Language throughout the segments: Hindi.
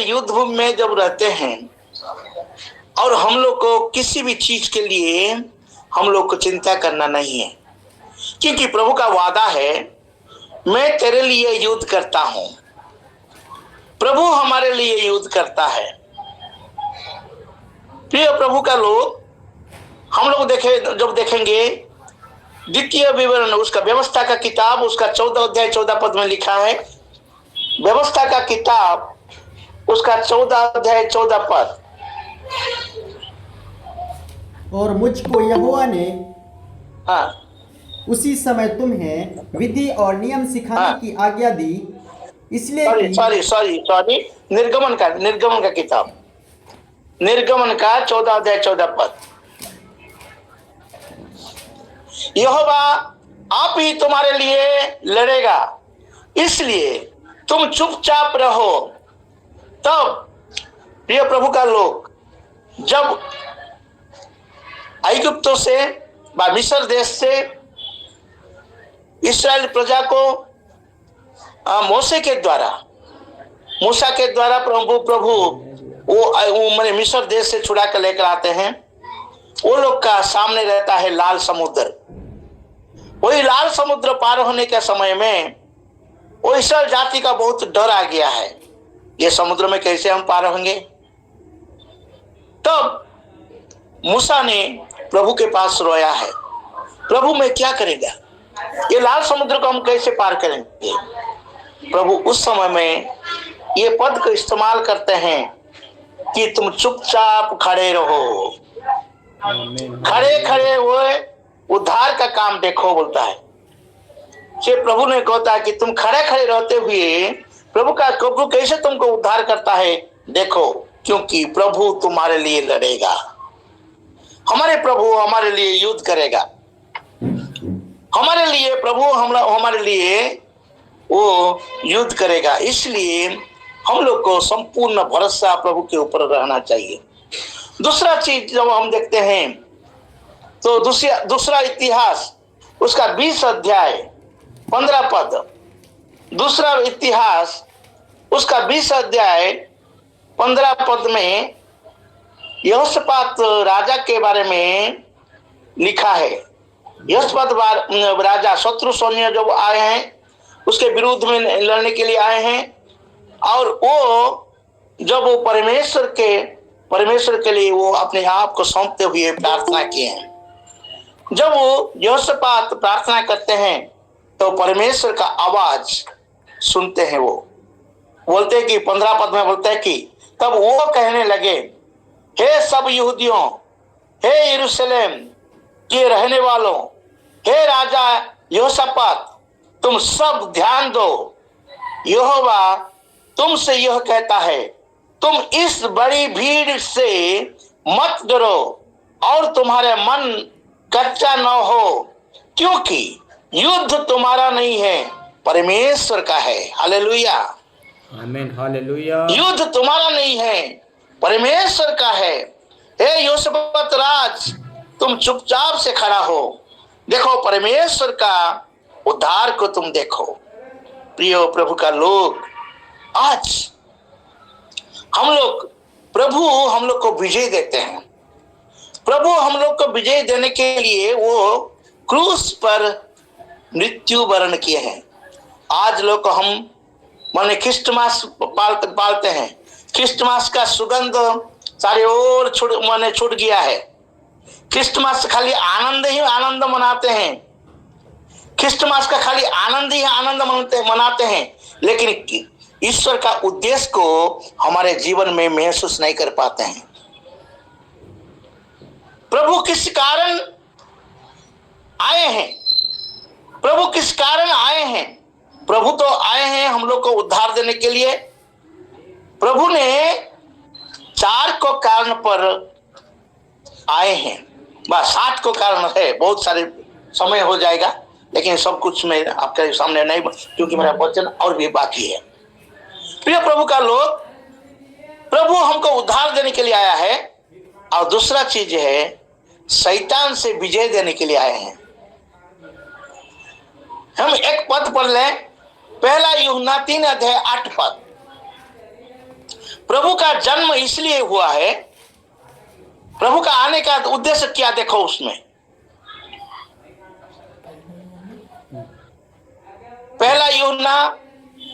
युद्ध भूमि में जब रहते हैं और हम लोग को किसी भी चीज के लिए हम लोग को चिंता करना नहीं है, क्योंकि प्रभु का वादा है, मैं तेरे लिए युद्ध करता हूं। प्रभु हमारे लिए युद्ध करता है। प्रिय प्रभु का लोग, हम लोग जब देखेंगे द्वितीय विवरण, उसका व्यवस्था का किताब, उसका 14 अध्याय 14 पद में लिखा है। व्यवस्था का किताब, उसका 14 अध्याय 14 पद। और मुझको यहोवा ने हाँ, उसी समय तुम्हें विधि और नियम सिखाने की आज्ञा दी, इसलिए कि सॉरी, निर्गमन का किताब, निर्गमन का 14 अध्याय 14 पद। यहोवा आप ही तुम्हारे लिए लड़ेगा, इसलिए तुम चुपचाप रहो। तब प्रिय प्रभु का लोग, जब ऐगुप्तों से मिस्र देश से इस्राएल प्रजा को मूसा के द्वारा प्रभु वो मैंने मिस्र देश से छुड़ा कर लेकर आते हैं। वो लोग का सामने रहता है लाल समुद्र। वही लाल समुद्र पार होने के समय में वो इस्राएल जाति का बहुत डर आ गया है, ये समुद्र में कैसे हम पार होंगे। तब मूसा ने प्रभु के पास रोया है, प्रभु मैं क्या करेगा, ये लाल समुद्र को हम कैसे पार करेंगे। प्रभु उस समय में ये पद को इस्तेमाल करते हैं कि तुम चुपचाप खड़े रहो, खड़े खड़े हुए उद्धार का काम देखो बोलता है। प्रभु ने कहता है कि तुम खड़े खड़े रहते हुए प्रभु कैसे तुमको उद्धार करता है देखो, क्योंकि प्रभु तुम्हारे लिए लड़ेगा। हमारे प्रभु हमारे लिए युद्ध करेगा, हमारे लिए प्रभु हमारे लिए वो युद्ध करेगा। इसलिए हम लोग को संपूर्ण भरोसा प्रभु के ऊपर रहना चाहिए। दूसरा चीज जब हम देखते हैं तो दूसरा इतिहास, उसका 20 अध्याय 15 पद। दूसरा इतिहास, उसका 20 अध्याय 15 पद में यहोशापात राजा के बारे में लिखा है। यहोशापात राजा शत्रु सैन्य जब आए हैं, उसके विरुद्ध में लड़ने के लिए आए हैं, और वो जब वो परमेश्वर के लिए वो अपने आप को सौंपते हुए प्रार्थना किए हैं। जब वो यहोशापात प्रार्थना करते हैं तो परमेश्वर का आवाज सुनते हैं। वो बोलते हैं कि 15 पद में बोलते हैं कि तब वो कहने लगे, हे सब यहूदियों, हे यरूशलेम के रहने वालों, हे राजा यहोशापात, तुम सब ध्यान दो। यहोवा तुमसे यह कहता है, तुम इस बड़ी भीड़ से मत डरो और तुम्हारे मन कच्चा न हो, क्योंकि युद्ध तुम्हारा नहीं है, परमेश्वर का है। हालेलुया, आमीन, हालेलुया। युद्ध तुम्हारा नहीं है, परमेश्वर का है। हे यहोशापात राज, तुम चुपचाप से खड़ा हो, देखो परमेश्वर का उद्धार को तुम देखो। प्रिय प्रभु का लोग, आज प्रभु हम लोग को विजय देते हैं। प्रभु हम लोग को विजय देने के लिए वो क्रूस पर मृत्यु वरण किए हैं। आज लोग को हम माने क्रिसमस पालते हैं। क्रिसमस का सुगंध सारे ओर छूट गया है। क्रिसमस खाली आनंद मनाते हैं। क्रिसमस का खाली आनंद मनाते हैं, लेकिन ईश्वर का उद्देश्य को हमारे जीवन में महसूस नहीं कर पाते हैं। प्रभु किस कारण आए हैं? प्रभु किस कारण आए हैं? प्रभु तो आए हैं हम लोग को उद्धार देने के लिए। प्रभु ने 4 को कारण पर आए हैं, बस 7 को कारण है, बहुत सारे समय हो जाएगा, लेकिन सब कुछ मैं आपके सामने नहीं, क्योंकि मेरा वचन और भी बाकी है। प्रिय प्रभु का लोग, प्रभु हमको उद्धार देने के लिए आया है, और दूसरा चीज है शैतान से विजय देने के लिए आए हैं। हम एक पद पढ़ लें, पहला यूहन्ना 3 अध्याय 8 पद। प्रभु का जन्म इसलिए हुआ है, प्रभु का आने का उद्देश्य क्या देखो उसमें। पहला यूहन्ना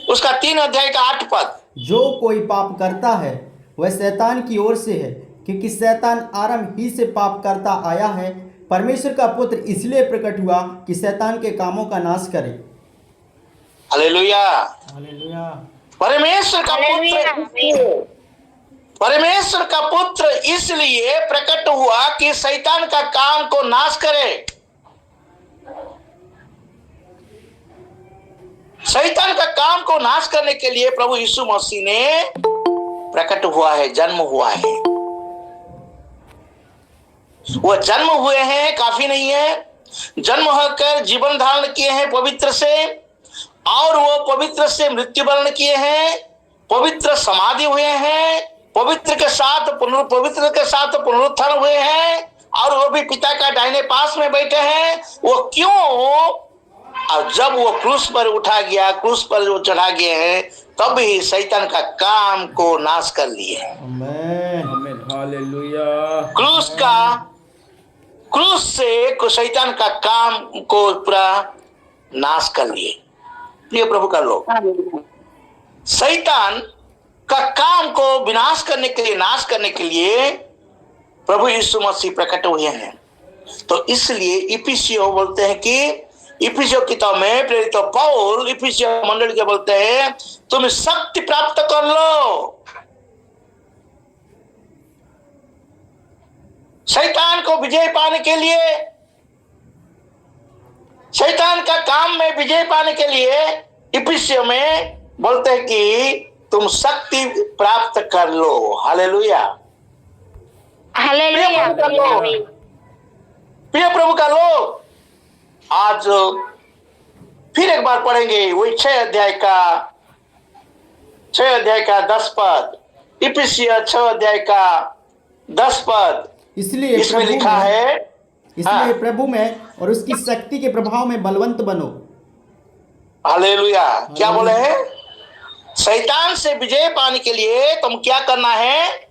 उसका 3 अध्याय का 8 पद, जो कोई पाप करता है वह शैतान की ओर से है, क्योंकि शैतान आरंभ ही से पाप करता आया है। परमेश्वर का पुत्र इसलिए प्रकट हुआ कि शैतान के कामों का नाश करे। हालेलुया। हालेलुया। परमेश्वर का पुत्र इसलिए प्रकट हुआ कि शैतान का काम को नाश करे। शैतान का काम को नाश करने के लिए प्रभु यीशु मसीह ने प्रकट हुआ है, जन्म हुआ है। वो जन्म हुए हैं काफी नहीं है, जन्म होकर जीवन धारण किए हैं पवित्र से, और वो पवित्र से मृत्युवरण किए हैं, पवित्र समाधि हुए हैं, पवित्र के साथ पुनरुत्थान हुए हैं, और वो भी पिता का दाहिने पास में बैठे हैं। वो क्यों? और जब वो क्रूस पर उठा गया, क्रूस पर जो चढ़ा गए हैं, तब ही शैतान का काम को नाश कर लिए। आमीन। हालेलुया। क्रूस से शैतान का काम को पूरा नाश कर लिए। प्रिय प्रभु का लोग, शैतान का काम को विनाश करने के लिए, नाश करने के लिए प्रभु यीशु मसीह प्रकट हुए हैं। तो इसलिए इफिसियों बोलते हैं कि इफिसियों किताब में प्रेरित पौल इफिसियों मंडली के बोलते हैं, तुम शक्ति प्राप्त कर लो शैतान को विजय पाने के लिए, शैतान का काम में विजय पाने के लिए। इफिसियों में बोलते हैं कि तुम शक्ति प्राप्त कर लो। हालेलुया। हालेलुया। प्रिय प्रभु का लोग, आज फिर एक बार पढ़ेंगे वही 6 अध्याय का 10 पद, इफिसियों 6 अध्याय का 10 पद। इसलिए इसमें लिखा है, इसलिए प्रभु में और उसकी शक्ति के प्रभाव में बलवंत बनो। हालेलुया। क्या बोले हैं? शैतान से विजय पाने के लिए तुम क्या करना है?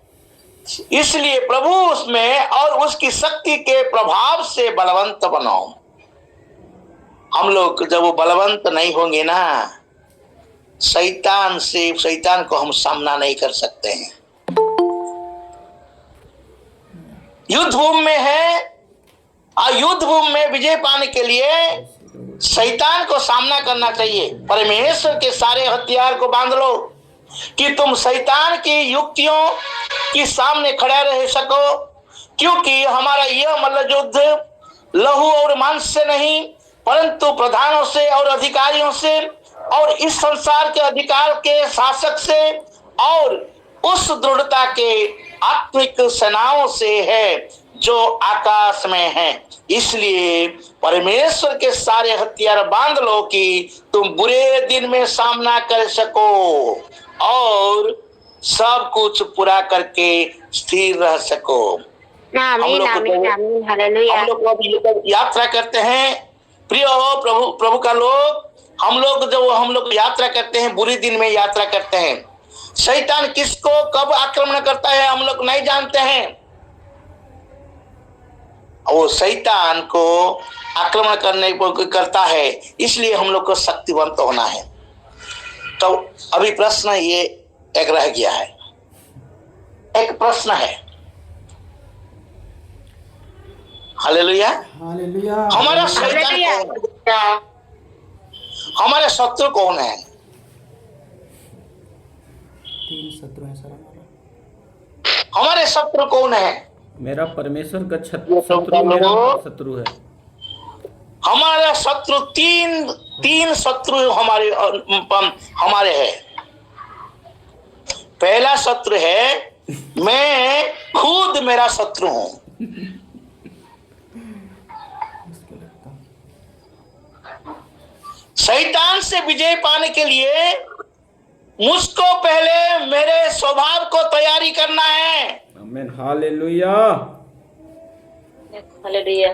इसलिए प्रभु उसमें और उसकी शक्ति के प्रभाव से बलवंत बनो। हम लोग जब वो बलवंत नहीं होंगे ना, शैतान को हम सामना नहीं कर सकते हैं। युद्ध भूमि में है, और युद्ध भूमि में विजय पाने के लिए शैतान को सामना करना चाहिए। परमेश्वर के सारे हथियार को बांध लो कि तुम शैतान की युक्तियों के सामने खड़ा रह सको, क्योंकि हमारा यह मल्ल युद्ध लहू और मांस से नहीं, परंतु प्रधानों से और अधिकारियों से और इस संसार के अधिकार के शासक से और उस दृढ़ता के आत्मिक सेनाओं से है जो आकाश में है। इसलिए परमेश्वर के सारे हथियार बांध लो कि तुम बुरे दिन में सामना कर सको और सब कुछ पूरा करके स्थिर रह सको। आमीन, आमीन, आमीन। हालेलुया। हम लोग अभी यात्रा करते हैं, प्रिय हो प्रभु का लोग, हम लोग यात्रा करते हैं, बुरे दिन में यात्रा करते हैं। शैतान किसको कब आक्रमण करता है हम लोग नहीं जानते हैं। वो शैतान को आक्रमण करता है, इसलिए हम लोग को शक्तिवंत होना है। तो अभी प्रश्न ये एक रह गया है, एक प्रश्न है। हालेलुया। हालेलुया। हमारा शैतान हमारे शत्रु कौन है? 3 शत्रु हैं सर हमारे शत्रु कौन है? मेरा परमेश्वर का शत्रु मेरा शत्रु है। हमारा शत्रु तीन शत्रु हमारे है। पहला शत्रु है मैं खुद मेरा शत्रु हूं। शैतान से विजय पाने के लिए मुझको पहले मेरे स्वभाव को तैयारी करना है। आमीन। हालेलुया। हालेलुया।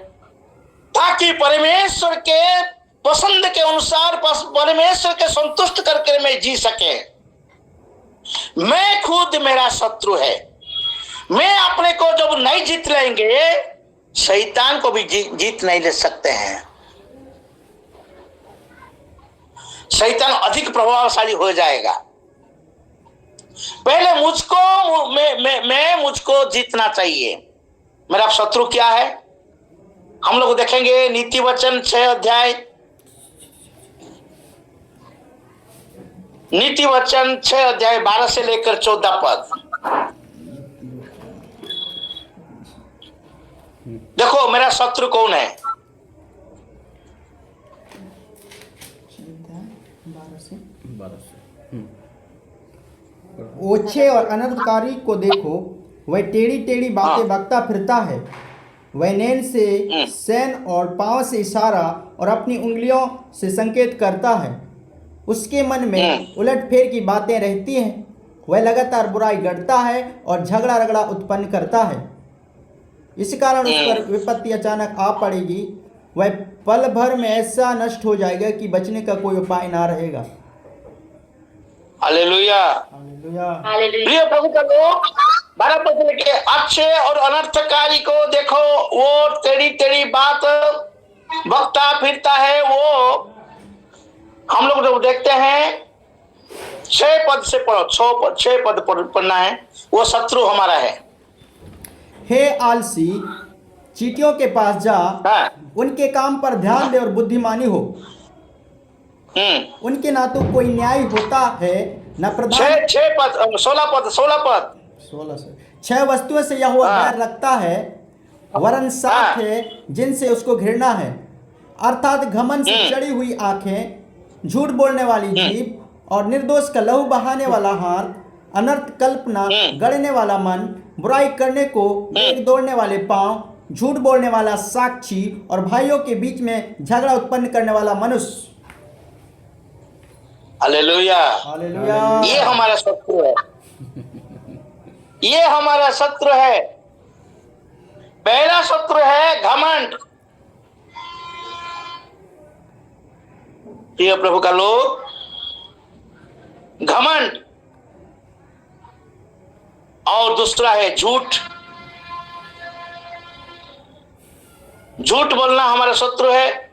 ताकि परमेश्वर के पसंद के अनुसार परमेश्वर के संतुष्ट करके मैं जी सके। मैं खुद मेरा शत्रु है। मैं अपने को जब नहीं जीत लेंगे, शैतान को भी जीत नहीं ले सकते हैं। शैतान अधिक प्रभावशाली हो जाएगा। पहले मुझको जीतना चाहिए। मेरा शत्रु क्या है? हम लोग देखेंगे नीति वचन 6 अध्याय, नीति वचन 6 अध्याय 12 से लेकर 14 पद। देखो मेरा शत्रु कौन है। ओछे और अनर्थकारी को देखो, वह टेढ़ी टेढ़ी बातें बकता फिरता है। वह नैन से सैन और पांव से इशारा और अपनी उंगलियों से संकेत करता है। उसके मन में उलटफेर की बातें रहती हैं। वह लगातार बुराई गढ़ता है और झगड़ा रगड़ा उत्पन्न करता है। इस कारण उस पर विपत्ति अचानक आ पड़ेगी। वह पल भर में ऐसा नष्ट हो जाएगा कि बचने का कोई उपाय ना रहेगा। हालेलुया। प्रिय प्रभु का लोग, 12 पद के अच्छे और अनर्थकारी को देखो, वो टेढ़ी टेढ़ी बात बकता फिरता है। वो हम लोग जब देखते हैं 6 पद से पढ़ो, 6 पद पढ़ना है। वो शत्रु हमारा है। हे आलसी, चींटियों के पास जा, उनके काम पर ध्यान दे और बुद्धिमानी हो। उनके ना तो कोई न्याय होता है, न प्रधान। 6 पद 16 पद 16 से 6 वस्तुओं से यह बैर रखता है, वरन 7 है जिनसे उसको घृणा है, अर्थात घमंड से चढ़ी हुई आंखें, झूठ बोलने वाली जीभ और निर्दोष का लहू बहाने वाला हाथ, अनर्थ कल्पना गढ़ने वाला मन, बुराई करने को वेग दौड़ने वाले पांव, झूठ बोलने वाला साक्षी और भाइयों के बीच में झगड़ा उत्पन्न करने वाला मनुष्य। हालेलुया। ये हमारा शत्रु है। ये हमारा शत्रु है। पहला शत्रु है घमंड। प्रिय प्रभु का लोग, घमंड। और दूसरा है झूठ। झूठ बोलना हमारा शत्रु है।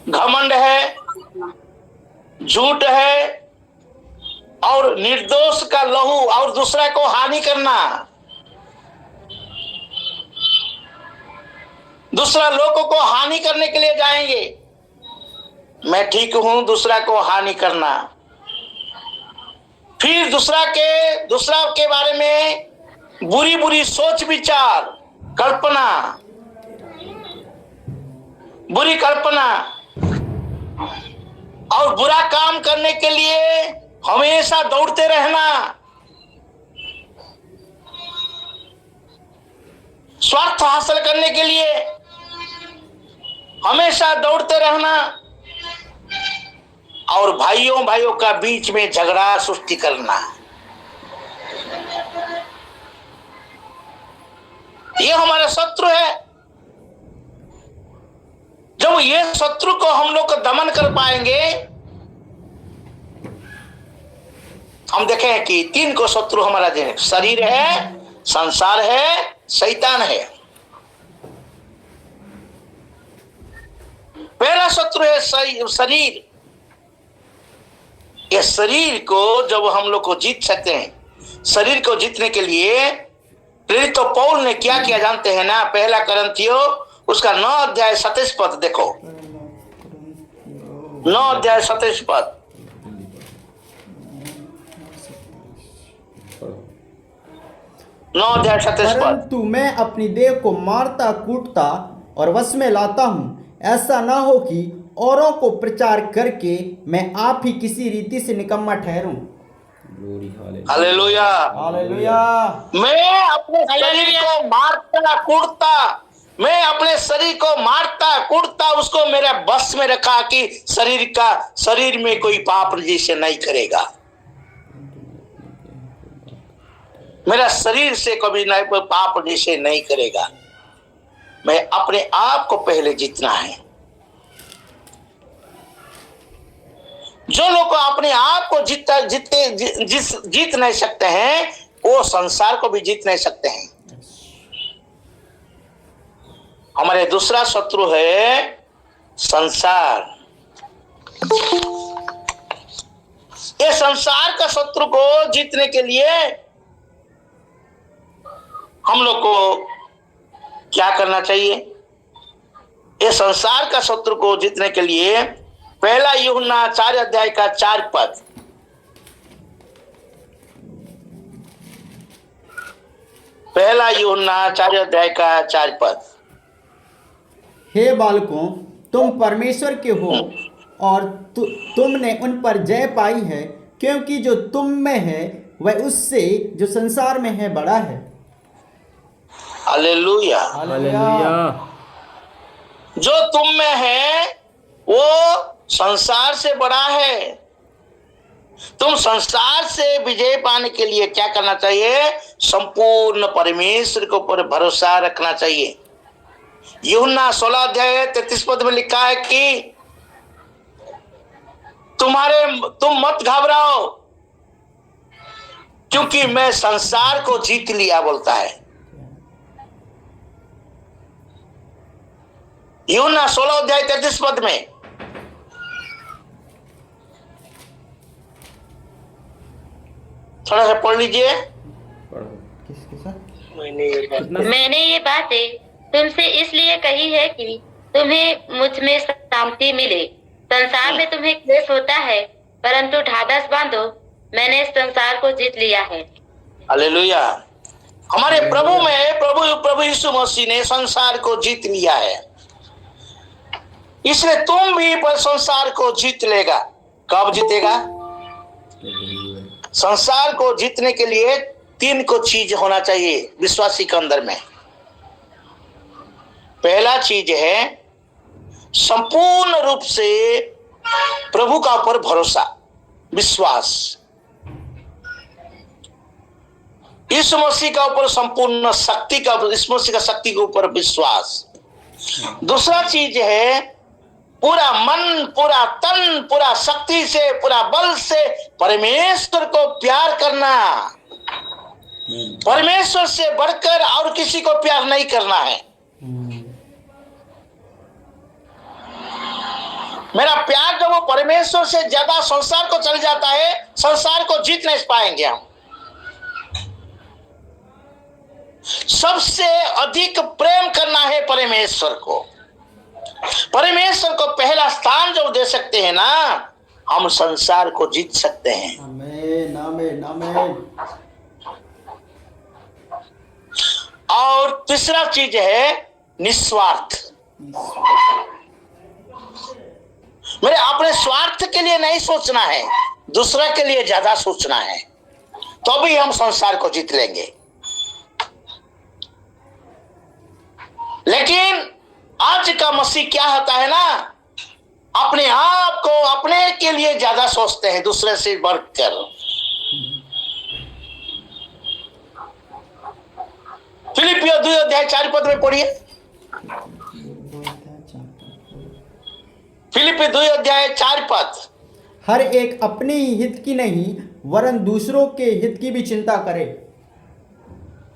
घमंड है, झूठ है और निर्दोष का लहू और दूसरा को हानि करना। दूसरा लोगों को हानि करने के लिए जाएंगे। मैं ठीक हूं, दूसरा को हानि करना। फिर दूसरा के बारे में बुरी बुरी सोच विचार, कल्पना, बुरी कल्पना और बुरा काम करने के लिए हमेशा दौड़ते रहना। स्वार्थ हासिल करने के लिए हमेशा दौड़ते रहना और भाइयों का बीच में झगड़ा सृष्टि करना। ये हमारा शत्रु है। जब ये शत्रु को हम लोग दमन कर पाएंगे, हम देखें कि 3 को शत्रु हमारा है। शरीर है, संसार है, शैतान है। पहला शत्रु है शरीर। ये शरीर को जब हम लोग को जीत सकते हैं, शरीर को जीतने के लिए प्रेरित तो पौल ने क्या किया जानते हैं ना? पहला करंथियों उसका 9 अध्याय 27 पद देखो। 9 अध्याय 27 पद। परंतु मैं अपनी देह को मारता कूटता और वश में लाता हूँ, ऐसा ना हो कि औरों को प्रचार करके मैं आप ही किसी रीति से निकम्मा ठहरूं। हालेलुया। हालेलुया। मैं अपने शरीर को मारता कूटता, मैं अपने शरीर को मारता कूटता, उसको मेरे बस में रखा कि शरीर में कोई पाप जैसे नहीं करेगा। मेरा शरीर से कभी नहीं पाप जैसे नहीं करेगा। मैं अपने आप को पहले जीतना है। जो लोग अपने आप को जीत नहीं सकते हैं, वो संसार को भी जीत नहीं सकते हैं। हमारे दूसरा शत्रु है संसार। ये संसार का शत्रु को जीतने के लिए हम लोग को क्या करना चाहिए? ये संसार का शत्रु को जीतने के लिए पहला यूहन्ना 4 अध्याय का 4 पद। पहला यूहन्ना 4 अध्याय का 4 पद। हे बालकों, तुम परमेश्वर के हो और तुमने उन पर जय पाई है, क्योंकि जो तुम में है वह उससे जो संसार में है बड़ा है। हालेलुया। हालेलुया। जो तुम में है वो संसार से बड़ा है। तुम संसार से विजय पाने के लिए क्या करना चाहिए? संपूर्ण परमेश्वर के ऊपर भरोसा रखना चाहिए। यूहन्ना 16 अध्याय 33 पद में लिखा है कि तुम मत घबराओ, क्योंकि मैं संसार को जीत लिया, बोलता है। यूहन्ना 16 अध्याय 33 पद में। थोड़ा सा पढ़ लीजिए। किसके साथ? मैंने ये बातें तुमसे इसलिए कही है कि तुम्हें मुझ में शांति मिले। संसार में तुम्हें क्लेश होता है, परंतु ढाढ़स बांधो, मैंने संसार को जीत लिया है। हालेलुया। हमारे प्रभु यीशु मसीह ने संसार को जीत लिया है, इसलिए तुम भी पर संसार को जीत लेगा। कब जीतेगा? संसार को जीतने के लिए 3 को चीज होना चाहिए विश्वासी के अंदर में। पहला चीज है संपूर्ण रूप से प्रभु का ऊपर भरोसा, विश्वास। यीशु मसीह का ऊपर संपूर्ण शक्ति का, यीशु मसीह का शक्ति के ऊपर विश्वास। दूसरा चीज है पूरा मन, पूरा तन, पूरा शक्ति से, पूरा बल से परमेश्वर को प्यार करना। परमेश्वर से बढ़कर और किसी को प्यार नहीं करना है। मेरा प्यार जब वो परमेश्वर से ज्यादा संसार को चल जाता है, संसार को जीत नहीं पाएंगे हम। सबसे अधिक प्रेम करना है परमेश्वर को। परमेश्वर को पहला स्थान जब दे सकते हैं ना, हम संसार को जीत सकते हैं। आमीन, आमीन, आमीन। और तीसरा चीज है निस्वार्थ। मेरे अपने स्वार्थ के लिए नहीं सोचना है, दूसरा के लिए ज्यादा सोचना है, तो भी हम संसार को जीत लेंगे। लेकिन आज का मसीह क्या होता है ना, अपने आप को अपने के लिए ज्यादा सोचते हैं, दूसरे से बढ़कर। फिलिपियो 2 अध्याय 4 पद में पढ़िए। फिलिपी 2 अध्याय 4 पद। हर एक अपने ही हित की नहीं वरन दूसरों के हित की भी चिंता करे।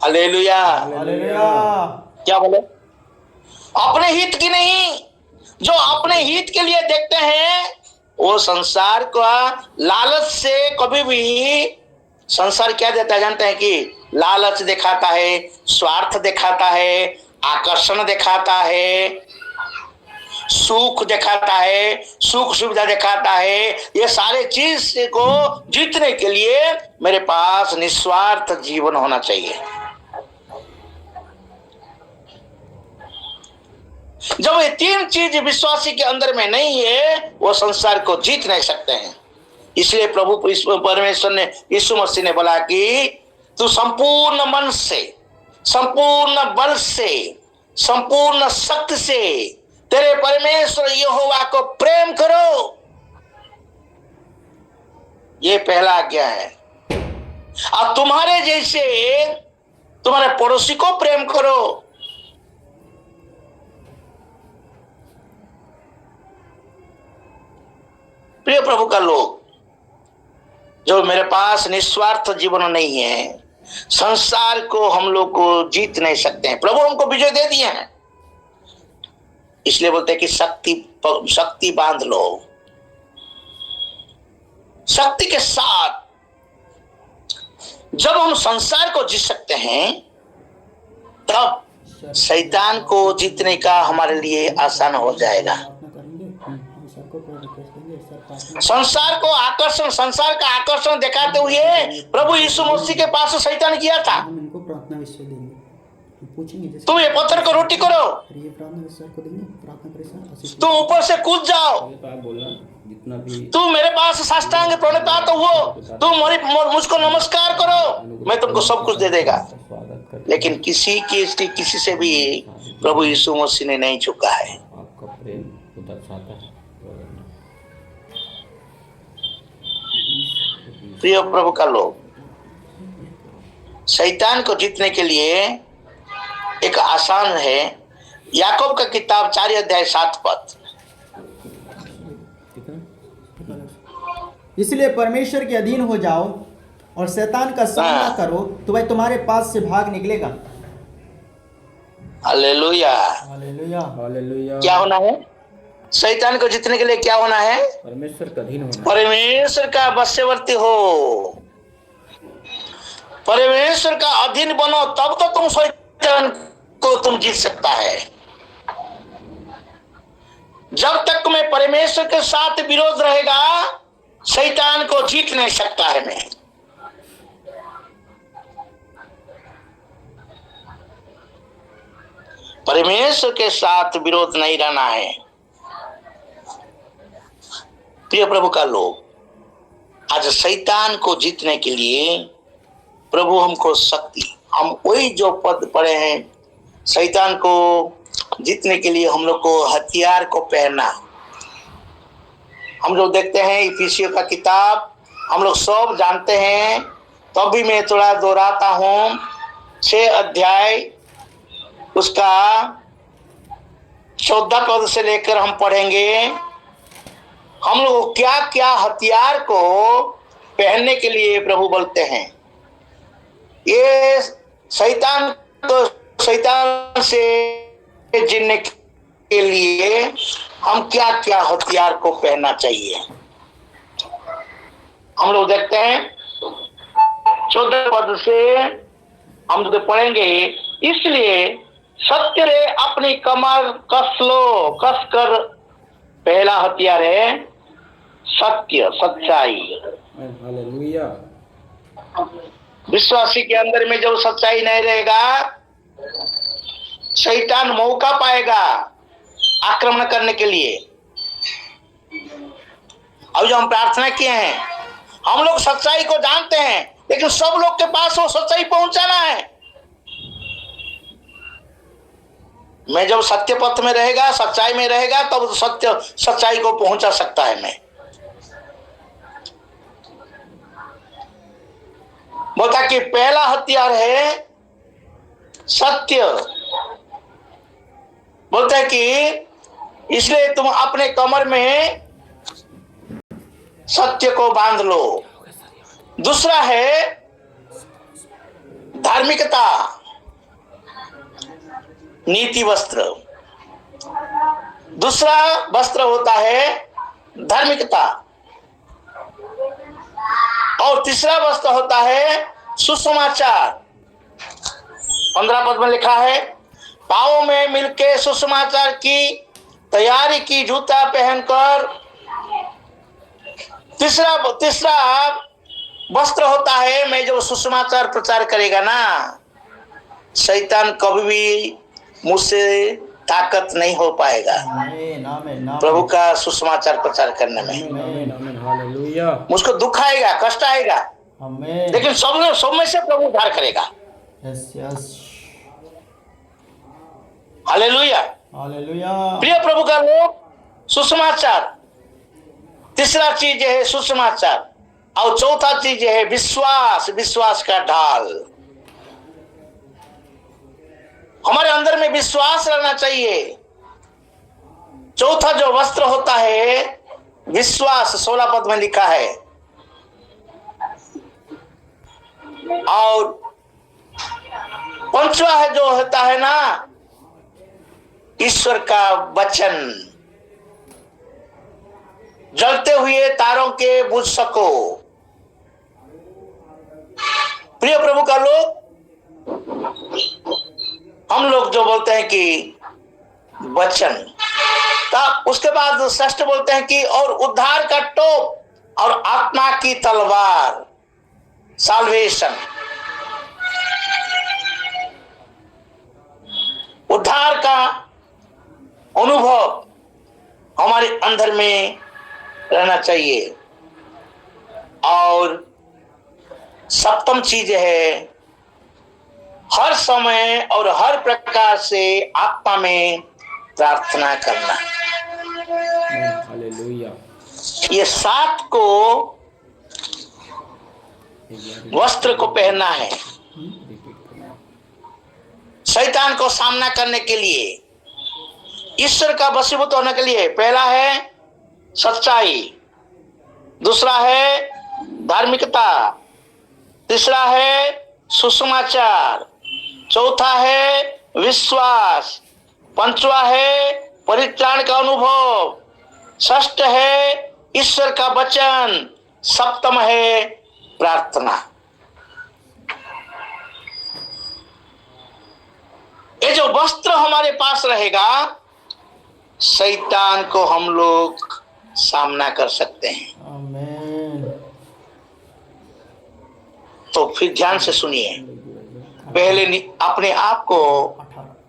हालेलुया। हालेलुया। क्या बोले? अपने हित की नहीं। जो अपने हित के लिए देखते हैं वो संसार का लालच से कभी भी, संसार क्या देता है जानते हैं कि लालच दिखाता है, स्वार्थ दिखाता है, आकर्षण दिखाता है, सुख दिखाता है, सुख सुविधा दिखाता है। ये सारे चीज को जीतने के लिए मेरे पास निस्वार्थ जीवन होना चाहिए। जब ये 3 चीज विश्वासी के अंदर में नहीं है, वो संसार को जीत नहीं सकते हैं। इसलिए प्रभु परमेश्वर ने, यीशु मसीह ने बोला कि तू संपूर्ण मन से, संपूर्ण बल से, संपूर्ण शक्ति से तेरे परमेश्वर यहोवा को प्रेम करो। ये पहला आज्ञा है। और तुम्हारे जैसे तुम्हारे पड़ोसी को प्रेम करो। प्रिय प्रभु का लोग, जो मेरे पास निस्वार्थ जीवन नहीं है, संसार को हम लोग को जीत नहीं सकते हैं। प्रभु हमको विजय दे दिए हैं, इसलिए बोलते हैं कि शक्ति बांध लो। शक्ति के साथ जब हम संसार को जीत सकते हैं, तब शैतान को जीतने का हमारे लिए आसान हो जाएगा। संसार का आकर्षण दिखाते हुए प्रभु यीशु मसीह के पास शैतान किया था, इनको प्रार्थना विषय देंगे, पूछेंगे तुम ये पत्थर को रोटी करो, ये प्रार्थना विषय को देंगे, प्रार्थना करें, तुम ऊपर से कूद जाओ, तो आप बोलना जितना भी तू मेरे पास साष्टांग प्रणिपात हो, तुम मुझको नमस्कार करो, मैं तुमको सब कुछ दे देगा। स्वागत कर लेकिन किसी से भी प्रभु यीशु मसीह ने नहीं झुका है। आपका प्रेम को दर्शाता है। प्रिय प्रभु का लोग, शैतान को जीतने के लिए एक आसान है। याकूब का किताब 4 अध्याय 7 पद। इसलिए परमेश्वर के अधीन हो जाओ और शैतान का सामना करो, तो वह तुम्हारे पास से भाग निकलेगा। हालेलुया। हालेलुया। हालेलुया। क्या होना है? शैतान को जीतने के लिए क्या होना है? परमेश्वर का अधीन होना। परमेश्वर का वशवर्ती हो, परमेश्वर का अधीन बनो, तब तो तुम शैतान को तुम जीत सकता है। जब तक मैं परमेश्वर के साथ विरोध रहेगा, शैतान को जीत नहीं सकता है। मैं परमेश्वर के साथ विरोध नहीं रहना है। प्रिय प्रभु का लोग, आज शैतान को जीतने के लिए प्रभु हमको शक्ति, हम वही जो पद पढ़े हैं, शैतान को जीतने के लिए हम लोग को हथियार को पहनना। हम लोग देखते हैं इफिसियों का किताब, हम लोग सब जानते हैं, तो भी मैं थोड़ा दोहराता हूं। 6 अध्याय उसका 14 पद से लेकर हम पढ़ेंगे। हम लोग क्या क्या हथियार को पहनने के लिए प्रभु बोलते हैं। ये शैतान से जीतने के लिए हम क्या क्या हथियार को पहनना चाहिए, हम लोग देखते हैं 14 पद से हम लोग पढ़ेंगे। इसलिए सत्य रे अपनी कमर कस लो, कस कर। पहला हथियार है सत्य, सच्चाई। हालेलुया। विश्वासी के अंदर में जब सच्चाई नहीं रहेगा, शैतान मौका पाएगा आक्रमण करने के लिए। अब जो हम प्रार्थना किए हैं, हम लोग सच्चाई को जानते हैं, लेकिन सब लोग के पास वो सच्चाई पहुंचाना है। मैं जब सत्य पथ में रहेगा, सच्चाई में रहेगा, तब सच्चाई को पहुंचा सकता है। मैं बोलता कि पहला हथियार है सत्य। बोलता है कि इसलिए तुम अपने कमर में सत्य को बांध लो। दूसरा है धार्मिकता, नीति वस्त्र। दूसरा वस्त्र होता है धार्मिकता, और तीसरा वस्त्र होता है सुसमाचार। 15 पद में लिखा है, पाँव में मिलके सुसमाचार की तैयारी की, जूता पहनकर। तीसरा वस्त्र होता है, मैं जो सुसमाचार प्रचार करेगा ना, शैतान कभी भी मुझसे ताकत नहीं हो पाएगा प्रभु का सुसमाचार प्रचार करने में। हालेलुया। मुझको दुख आएगा, कष्ट आएगा, लेकिन सब में से प्रभु उद्धार करेगा। हालेलुया। हालेलुया। प्रिय प्रभु का लोग, सुसमाचार तीसरा चीज है सुसमाचार, और चौथा चीज है विश्वास, विश्वास का ढाल। हमारे अंदर में विश्वास रहना चाहिए। चौथा जो वस्त्र होता है विश्वास 16 पद में लिखा है। और पंचवा है जो होता है ना, ईश्वर का वचन। जलते हुए तारों के बुझ सको। प्रिय प्रभु का लोग, हम लोग जो बोलते हैं कि वचन, तब उसके बाद षष्ठ बोलते हैं कि और उद्धार का टोप और आत्मा की तलवार, साल्वेशन। उद्धार का अनुभव हमारे अंदर में रहना चाहिए। और सप्तम चीज है, हर समय और हर प्रकार से आत्मा में प्रार्थना करना। हालेलुया। ये 7 को वस्त्र को पहनना है शैतान को सामना करने के लिए, ईश्वर का वशीभूत होने के लिए। पहला है सच्चाई, दूसरा है धार्मिकता, तीसरा है सुसमाचार, चौथा है विश्वास, पंचवा है परित्राण का अनुभव, षष्ठ है ईश्वर का वचन, सप्तम है प्रार्थना। ये जो वस्त्र हमारे पास रहेगा, शैतान को हम लोग सामना कर सकते हैं। आमीन। तो फिर ध्यान से सुनिए, पहले अपने आप को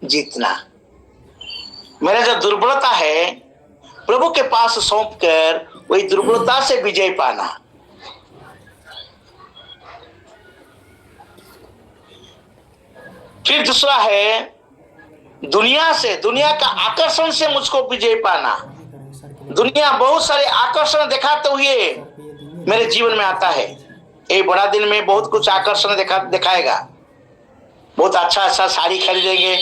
जीतना। मेरा जो दुर्बलता है, प्रभु के पास सौंप कर वही दुर्बलता से विजय पाना। फिर दूसरा है दुनिया से, दुनिया का आकर्षण से मुझको विजय पाना। दुनिया बहुत सारे आकर्षण दिखाते हुए मेरे जीवन में आता है। एक बड़ा दिन में बहुत कुछ आकर्षण दिखाएगा। बहुत अच्छा अच्छा साड़ी खरीदेंगे,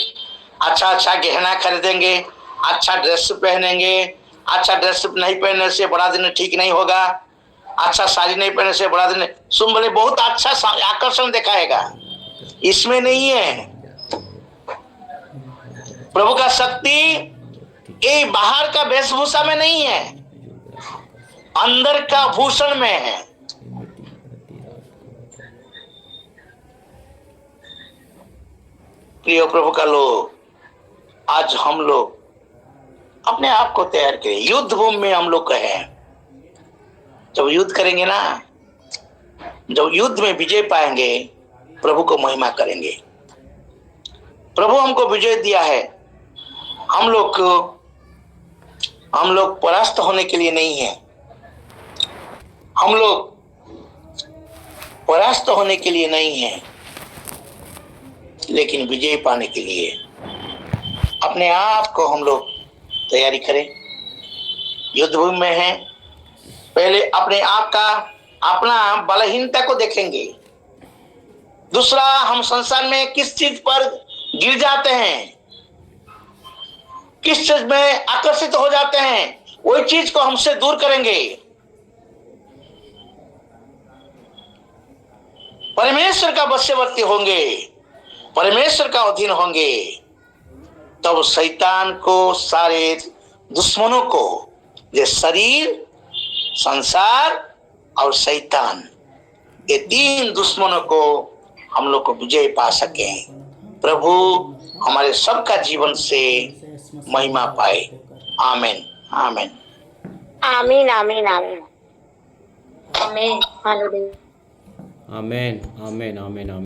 अच्छा अच्छा गहना खरीदेंगे, अच्छा ड्रेस पहनेंगे। अच्छा ड्रेस नहीं पहनने से बड़ा दिन ठीक नहीं होगा, अच्छा साड़ी नहीं पहनने से बड़ा दिन, सुन बोले बहुत अच्छा आकर्षण दिखाएगा। इसमें नहीं है प्रभु का शक्ति। ये बाहर का वेशभूषा में नहीं है, अंदर का भूषण में है। प्रिय प्रभु का लोग, आज हम लोग अपने आप को तैयार करें। युद्ध भूमि में हम लोग हैं। जब युद्ध करेंगे ना, जब युद्ध में विजय पाएंगे, प्रभु को महिमा करेंगे। प्रभु हमको विजय दिया है। हम लोग परास्त होने के लिए नहीं है, हम लोग परास्त होने के लिए नहीं है, लेकिन विजय पाने के लिए अपने आप को हम लोग तैयारी करें। युद्ध भूमि में हैं, पहले अपने आप का, अपना बलहीनता को देखेंगे। दूसरा, हम संसार में किस चीज पर गिर जाते हैं, किस चीज में आकर्षित हो जाते हैं, वही चीज को हमसे दूर करेंगे। परमेश्वर का वशवर्ती होंगे, परमेश्वर का अधीन होंगे, तब शैतान को, सारे दुश्मनों को, ये शरीर, संसार और शैतान, ये 3 दुश्मनों को हम लोग को विजय पा सके। प्रभु हमारे सबका जीवन से महिमा पाए। आमीन आमीन आमीन आमीन आमीन आमीन। हालेलुया। आमीन आमीन आमीन आमीन।